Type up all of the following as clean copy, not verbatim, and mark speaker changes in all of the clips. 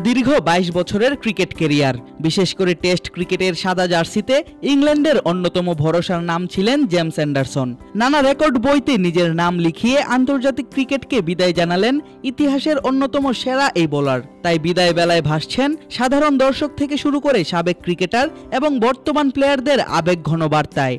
Speaker 1: দীর্ঘ 22 বছরের cricket career. বিশেষ করে টেস্ট ক্রিকেটের সাদা জার্সিতে ইংল্যান্ডের অন্যতম ভরসার নাম ছিলেন জেমস অ্যান্ডারসন। নানা রেকর্ড বইতে নিজের নাম লিখিয়ে আন্তর্জাতিক ক্রিকেটকে বিদায় জানালেন ইতিহাসের অন্যতম সেরা এই বোলার। তাই বিদায় বেলায় ভাসছেন সাধারণ দর্শক থেকে শুরু করে সাবেক ক্রিকেটার এবং বর্তমান প্লেয়ারদের আবেগঘন বার্তায়।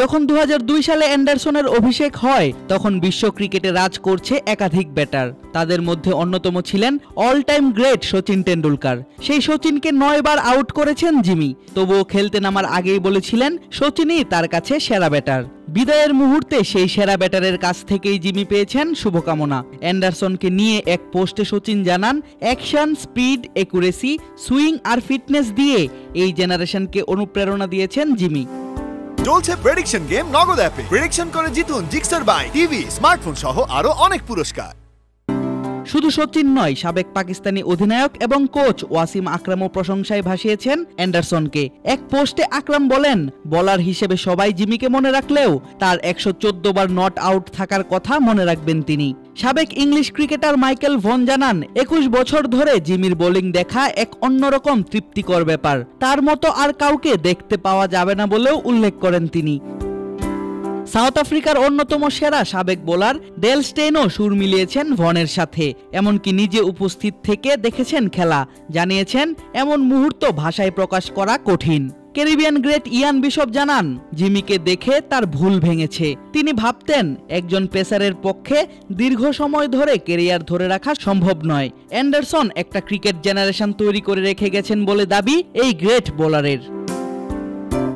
Speaker 1: যখন 2002 সালে অ্যান্ডারসনের অভিষেক হয় তখন বিশ্ব ক্রিকেটে রাজ করছে একাধিক ব্যাটার। তাদের মধ্যে অন্যতম ছিলেন all time great Sachin Tendulkar. সেই সচিনকে 9 বার আউট করেছেন জিমি। তবুও খেলতে নামার আগেই বলেছিলেন সচিনই তার কাছে সেরা ব্যাটার। বিদায়ের মুহূর্তে সেই সেরা ব্যাটারের কাছ থেকেই জিমি পেয়েছেন শুভকামনা। অ্যান্ডারসনকে নিয়ে এক পোস্টে সচিন জানান, অ্যাকশন, স্পিড, অ্যাকুরেসি, সুইং আর ফিটনেস দিয়ে এই জেনারেশনকে অনুপ্রেরণা দিয়েছেন জিমি।
Speaker 2: চলছে প্রেডিকশন গেম নগদ অ্যাপে। প্রেডিকশন করে জিতুন জিক্সার বাইক, টিভি, স্মার্টফোন সহ আরো অনেক পুরস্কার।
Speaker 1: শুধু সচিন নয়, সাবেক পাকিস্তানি অধিনায়ক এবং কোচ ওয়াসিম আকরামও প্রশংসায় ভাসিয়েছেন অ্যান্ডারসনকে। এক পোস্টে আকরাম বলেন, বোলার হিসেবে সবাই জিমিকে মনে রাখলেও তার 114 বার নট আউট থাকার কথা মনে রাখবেন তিনি। সাবেক ইংলিশ ক্রিকেটার মাইকেল ভন জানান, 21 বছর ধরে জিমির বোলিং দেখা এক অন্যরকম তৃপ্তিকর ব্যাপার। তার মতো আর কাউকে দেখতে পাওয়া যাবে না বলেও উল্লেখ করেন তিনি। সাউথ আফ্রিকার অন্যতম সেরা সাবেক বোলার ডেল স্টেইনও সুর মিলিয়েছেন ভনের সাথে। এমনকি নিজে উপস্থিত থেকে দেখেছেন খেলা। জানিয়েছেন, এমন মুহূর্ত ভাষায় প্রকাশ করা কঠিন। ক্যারিবিয়ান গ্রেট ইয়ান বিশপ জানান, জিমিকে দেখে তার ভুল ভেঙেছে। তিনি ভাবতেন একজন পেসারের পক্ষে দীর্ঘ সময় ধরে ক্যারিয়ার ধরে রাখা সম্ভব নয়। অ্যান্ডারসন একটা ক্রিকেট জেনারেশন তৈরি করে রেখে গেছেন বলে দাবি এই গ্রেট বোলারের।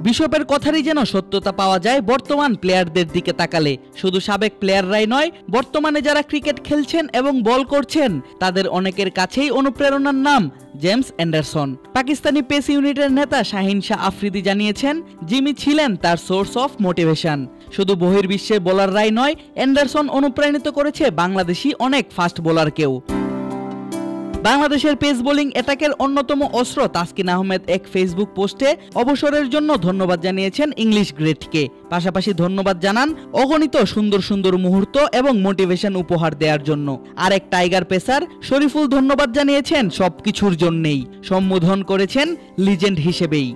Speaker 1: বিশপের কথারই যেন সত্যতা পাওয়া যায় বর্তমান প্লেয়ারদের দিকে তাকালে। শুধু সাবেক প্লেয়াররাই নয়, বর্তমানে যারা ক্রিকেট খেলছেন এবং বল করছেন তাদের অনেকের কাছেই অনুপ্রেরণার নাম জেমস অ্যান্ডারসন। পাকিস্তানি পেস ইউনিটের নেতা শাহিন শাহ আফ্রিদি জানিয়েছেন, জিমি ছিলেন তার সোর্স অফ মোটিভেশন। শুধু বহির্বিশ্বের বোলাররাই নয়, অ্যান্ডারসন অনুপ্রাণিত করেছে বাংলাদেশি অনেক ফাস্ট বোলারকেও। বাংলাদেশের পেস বোলিং অ্যাটাকের অন্যতম অস্ত্র তাসকিন আহমেদ এক ফেসবুক পোস্টে অবসরের জন্য ধন্যবাদ জানিয়েছেন ইংলিশ গ্রেটকে। পাশাপাশি ধন্যবাদ জানান অগণিত সুন্দর সুন্দর মুহূর্ত এবং মোটিভেশন উপহার দেওয়ার জন্য। আরেক টাইগার পেসার শরীফুল ধন্যবাদ জানিয়েছেন সবকিছুর জন্যেই, সম্বোধন করেছেন লিজেন্ড হিসেবেই।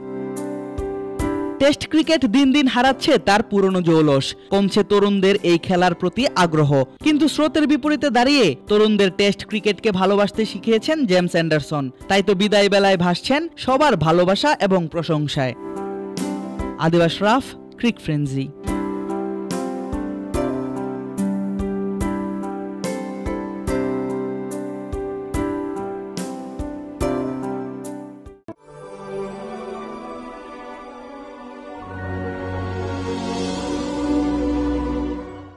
Speaker 1: টেস্ট ক্রিকেট দিন দিন হারাচ্ছে তার পুরনো জৌলস, কমছে তরুণদের এই খেলার প্রতি আগ্রহ। কিন্তু স্রোতের বিপরীতে দাঁড়িয়ে তরুণদের টেস্ট ক্রিকেটকে ভালোবাসতে শিখিয়েছেন জেমস অ্যান্ডারসন। তাই তো বিদায় বেলায় ভাসছেন সবার ভালোবাসা এবং প্রশংসায়। আদিব আশরাফ, ক্রিক ফ্রেন্জি।